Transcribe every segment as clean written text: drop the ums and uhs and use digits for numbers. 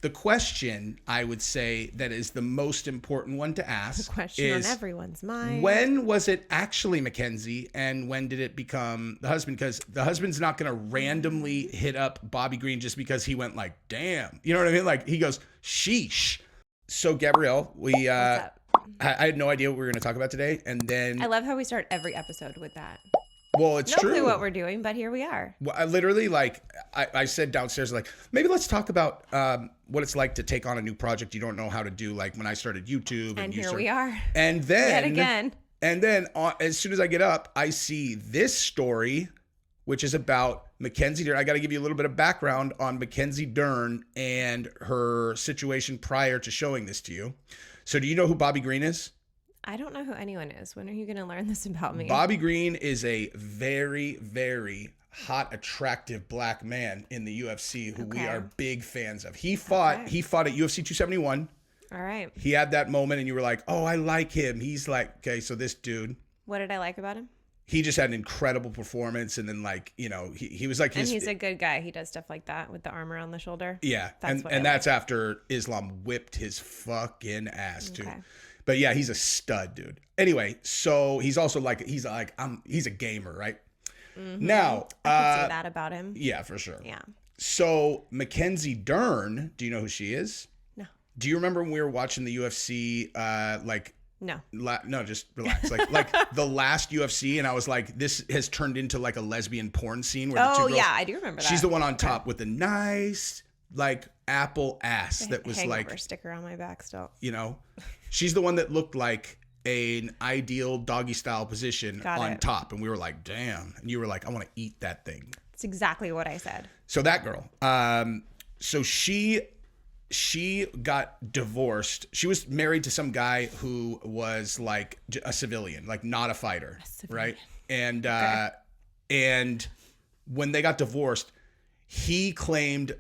the question I would say that is the most important one to ask The question is, on everyone's mind. when was it actually Mackenzie and when did it become the husband? Because the husband's not going to randomly hit up Bobby Green just because he went like, damn. You know what I mean? Like he goes, sheesh. So Gabrielle, What's up? I had no idea what we were going to talk about today. And then, I love how we start every episode with that. well, it's No true. clue what we're doing, but here we are. Well, I literally, like, I said downstairs, like, maybe let's talk about what it's like to take on a new project you don't know how to do, like when I started YouTube. And here we are. And then, Yet again. And then as soon as I get up, I see this story, which is about Mackenzie Dern. I got to give you a little bit of background on Mackenzie Dern and her situation prior to showing this to you. So do you know who Bobby Green is? I don't know who anyone is. When are you going to learn this about me? Bobby Green is a very, very hot, attractive black man in the UFC who we are big fans of. He fought at UFC 271. All right. He had that moment and you were like, oh, I like him. He's like, okay, so this dude. What did I like about him? He just had an incredible performance. And then like, you know, he was like, and he's a good guy. He does stuff like that with the armor on the shoulder. Yeah. That's after Islam whipped his fucking ass too. But yeah, he's a stud, dude. Anyway, so he's also like, he's a gamer, right? Mm-hmm. Now, I could say that about him. Yeah, for sure. Yeah. So Mackenzie Dern, do you know who she is? No. Do you remember when we were watching the UFC, no, just relax. Like the last UFC, and I was like, this has turned into like a lesbian porn scene where the two girls, yeah, I do remember that. She's the one on top with the nice, like apple ass that was like sticker on my back still. You know, she's the one that looked like an ideal doggy style position on top, and we were like, damn. And you were like, I want to eat that thing. That's exactly what I said. So that girl, so she got divorced. She was married to some guy who was like a civilian, like not a fighter, right? And and when they got divorced, he claimed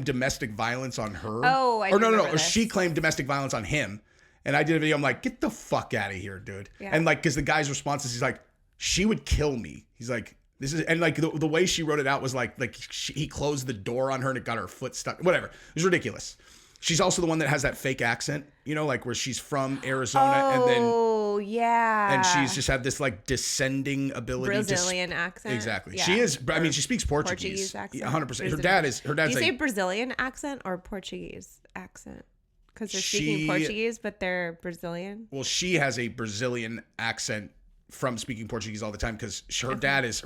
domestic violence on her. Oh, I remember this. Or she claimed domestic violence on him. And I did a video. I'm like, get the fuck out of here, dude. Yeah. And like, because the guy's response is, he's like, she would kill me. He's like, this is, and like the way she wrote it out was like he closed the door on her and it got her foot stuck. Whatever. It was ridiculous. She's also the one that has that fake accent, you know, like where she's from Arizona and then. Oh, yeah. And she's just had this like descending ability. Brazilian accent. Exactly. Yeah. She is, I mean, she speaks Portuguese. 100%. Her dad's. Do you say Brazilian accent or Portuguese accent? Because they're speaking Portuguese, but they're Brazilian. Well, she has a Brazilian accent from speaking Portuguese all the time because her dad is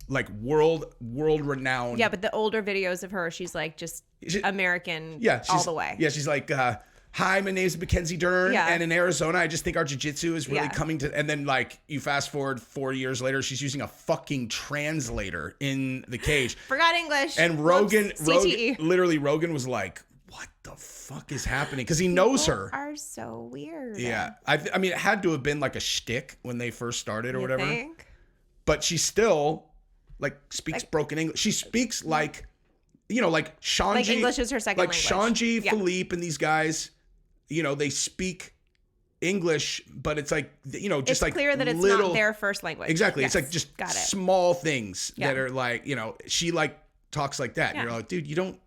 like world renowned. Yeah, but the older videos of her, she's like just American all the way. Yeah, she's like, hi, my name's Mackenzie Dern, and in Arizona, I just think our jiu-jitsu is really coming to. And then like you fast forward 4 years later, she's using a fucking translator in the cage. Forgot English. And Rogan was like, what the fuck is happening? Because he knows her. Are so weird. Yeah, I mean, it had to have been like a shtick when they first started or whatever. Think? But she still like speaks broken English. She speaks like, you know, like Shanji. Like English is her second language. Like Shanji, Philippe, and these guys, you know, they speak English, but it's like, you know, just it's like clear that it's not their first language. Exactly. Yes. It's like just small things that are like, you know, she like talks like that. Yeah. You're like, dude, you don't.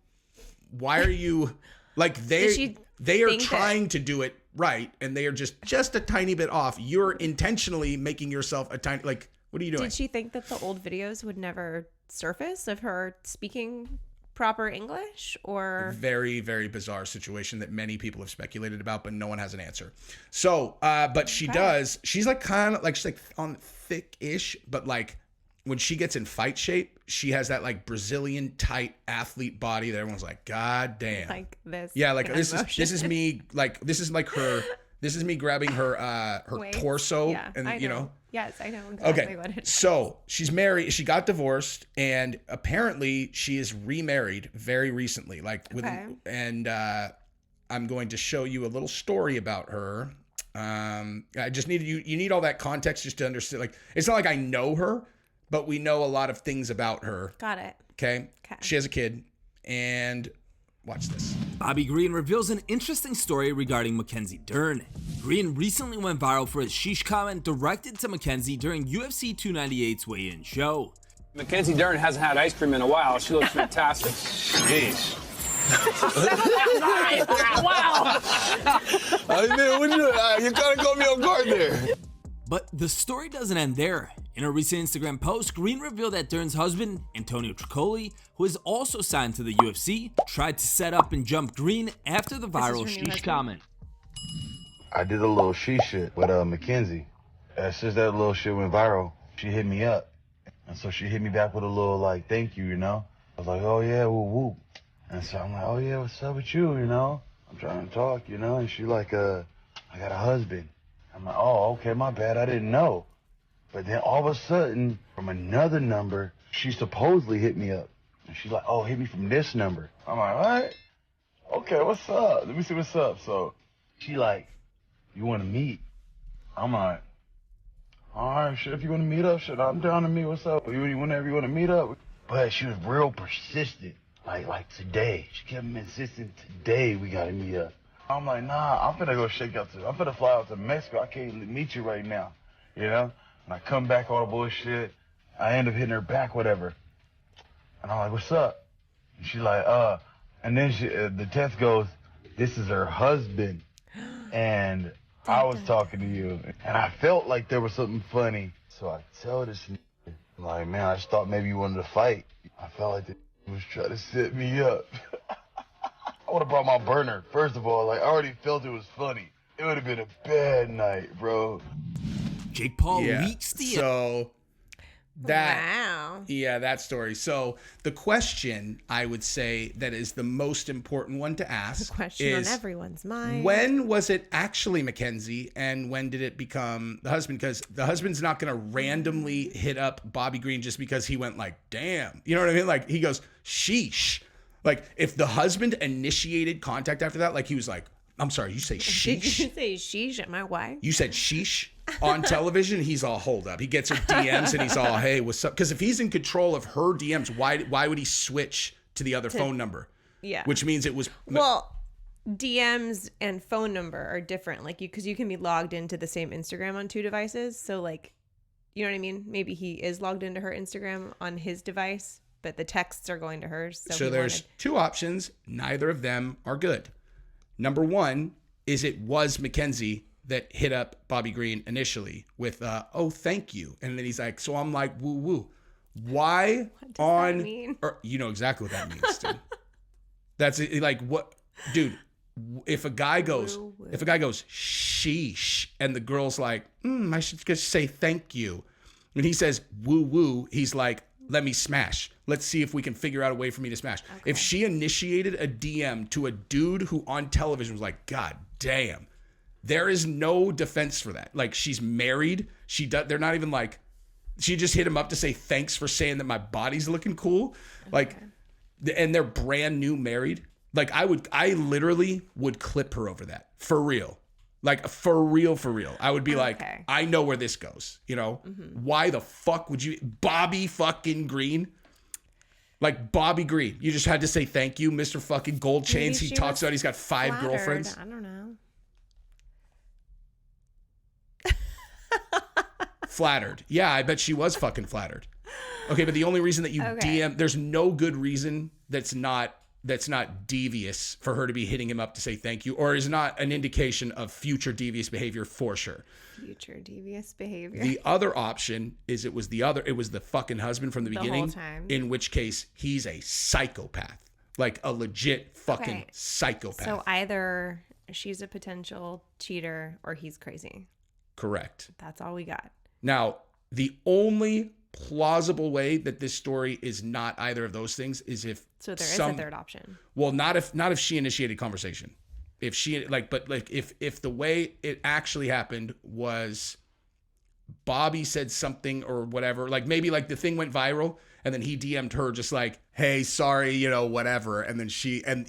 Why are you like they are trying to do it right and they are just a tiny bit off. You're intentionally making yourself a tiny, like, what are you doing? Did she think that the old videos would never surface of her speaking proper English? Or very, very bizarre situation that many people have speculated about, but no one has an answer. So but she does, she's like kind of like, she's like on thick-ish, but like when she gets in fight shape, she has that like Brazilian tight athlete body that everyone's like, God damn. Like this. Yeah, like this is me, like this is like her, this is me grabbing her torso and you know. Yes, I know exactly what it is. So she's married, she got divorced, and apparently she is remarried very recently. Like and I'm going to show you a little story about her. I just need you need all that context just to understand. Like, it's not like I know her, but we know a lot of things about her. Got it. Okay. She has a kid, and watch this. Bobby Green reveals an interesting story regarding Mackenzie Dern. Green recently went viral for his sheesh comment directed to Mackenzie during UFC 298's weigh-in show. Mackenzie Dern hasn't had ice cream in a while. She looks fantastic. Jeez. Wow. You kind of got me on guard there. But the story doesn't end there. In a recent Instagram post, Green revealed that Dern's husband, Antonio Tricoli, who is also signed to the UFC, tried to set up and jump Green after the viral sheesh comment. I did a little she shit with Mackenzie. Since that little shit went viral, she hit me up. And so she hit me back with a little, like, thank you, you know? I was like, oh, yeah, woo, woo. And so I'm like, oh, yeah, what's up with you, you know? I'm trying to talk, you know? And she like, I got a husband. I'm like, oh, okay, my bad, I didn't know. But then all of a sudden, from another number, she supposedly hit me up. And she's like, oh, hit me from this number. I'm like, all right. Okay, what's up? Let me see what's up. So she like, you want to meet? I'm like, all right, shit, if you want to meet up, shit, I'm down to meet. What's up? Whenever you want to meet up. But she was real persistent. Like today. She kept insisting, today we got to meet up. I'm like, nah, I'm finna go I'm finna fly out to Mexico. I can't meet you right now, you know? And I come back, all the bullshit. I end up hitting her back, whatever. And I'm like, what's up? And she's like, and then the text goes, this is her husband. And I was talking to you. And I felt like there was something funny. So I tell this nigga, like, man, I just thought maybe you wanted to fight. I felt like the was trying to set me up. I would have brought my burner. First of all, like, I already felt it was funny. It would have been a bad night, bro. Jake Paul leaks the... So Wow. that story. So the question I would say that is the most important one to ask The question is, on everyone's mind. when was it actually Mackenzie and when did it become the husband? Because the husband's not going to randomly hit up Bobby Green just because he went like, damn. You know what I mean? Like he goes, sheesh. Like if the husband initiated contact after that, like he was like, I'm sorry, you say sheesh? Did you say sheesh at my wife? You said sheesh on television. He's all hold up. He gets her DMs and he's all, hey, what's up? Because if he's in control of her DMs, why would he switch to the other phone number? Yeah. Which means it was... Well, DMs and phone number are different. Like because you can be logged into the same Instagram on two devices. So like, you know what I mean? Maybe he is logged into her Instagram on his device, but the texts are going to hers. So there's two options. Neither of them are good. Number one is it was Mackenzie that hit up Bobby Green initially with, oh, thank you. And then he's like, so I'm like, woo woo. Why what does that mean? Or, you know exactly what that means, dude. That's like what, dude, if a guy goes, sheesh, and the girl's like, I should just say thank you. And he says, woo woo, he's like, let me smash. Let's see if we can figure out a way for me to smash. Okay. If she initiated a DM to a dude who on television was like, God damn, there is no defense for that. Like she's married. They're not even like, she just hit him up to say thanks for saying that my body's looking cool. Okay. Like, and they're brand new married. Like I literally would clip her over that for real. Like for real. I would be like, I know where this goes. You know, Why the fuck would you, Bobby fucking Green? Like Bobby Green, you just had to say thank you, Mr. fucking Gold Chains. He talks about he's got 5 flattered. girlfriends. I don't know. Flattered. Yeah, I bet she was fucking flattered. Okay, but the only reason that you DM, there's no good reason that's not devious for her to be hitting him up to say thank you, or is not an indication of future devious behavior for sure. Future devious behavior. The other option is it was the fucking husband from the beginning, whole time. In which case he's a psychopath, like a legit fucking psychopath. So either she's a potential cheater or he's crazy. Correct. That's all we got. Now, the only plausible way that this story is not either of those things is if so there is a third option. Well, not if she initiated conversation. If she if the way it actually happened was Bobby said something or whatever, like maybe like the thing went viral and then he DM'd her just like, hey, sorry, you know, whatever. And then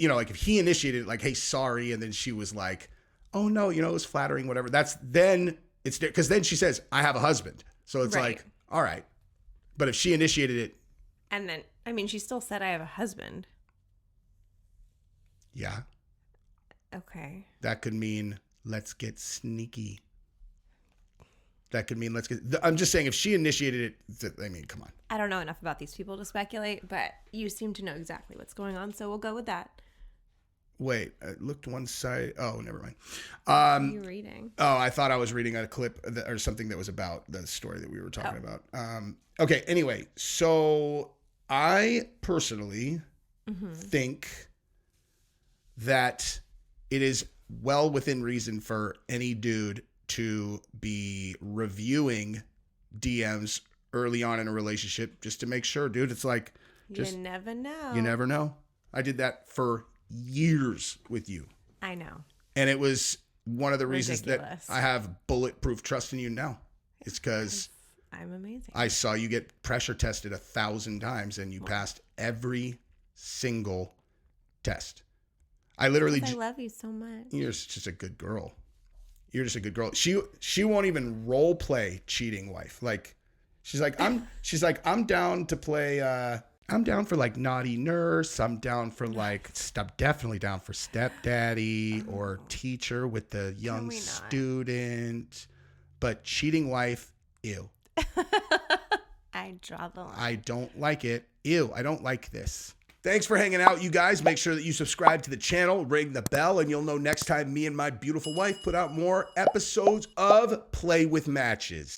like if he initiated it, like, hey, sorry. And then she was like, oh no, you know, it was flattering, whatever. Then it's because then she says, I have a husband. So it's like, all right. But if she initiated it. And then, I mean, she still said I have a husband. Yeah. Okay. That could mean let's get sneaky. That could mean I'm just saying if she initiated it, I mean, come on. I don't know enough about these people to speculate, but you seem to know exactly what's going on, so we'll go with that. Wait, I looked one side. Oh, never mind. What are you reading? Oh, I thought I was reading a clip or something that was about the story that we were talking about. Okay, anyway, so I personally think that it is well within reason for any dude to be reviewing DMs early on in a relationship just to make sure, dude. It's like, just, you never know. You never know. I did that for years with you. I know. And it was one of the reasons Ridiculous. that I have bulletproof trust in you now. It's because I'm amazing. I saw you get pressure tested 1,000 times and you passed every single test. I literally. I love you so much. You're just a good girl. You're just a good girl. She won't even role play cheating wife. Like she's like I'm down to play. I'm down for like naughty nurse. I'm down for like definitely down for stepdaddy or teacher with the young student. But cheating wife, ew. I draw the line. I don't like it. Ew, I don't like this. Thanks for hanging out, you guys. Make sure that you subscribe to the channel, ring the bell, and you'll know next time me and my beautiful wife put out more episodes of Play with Matches.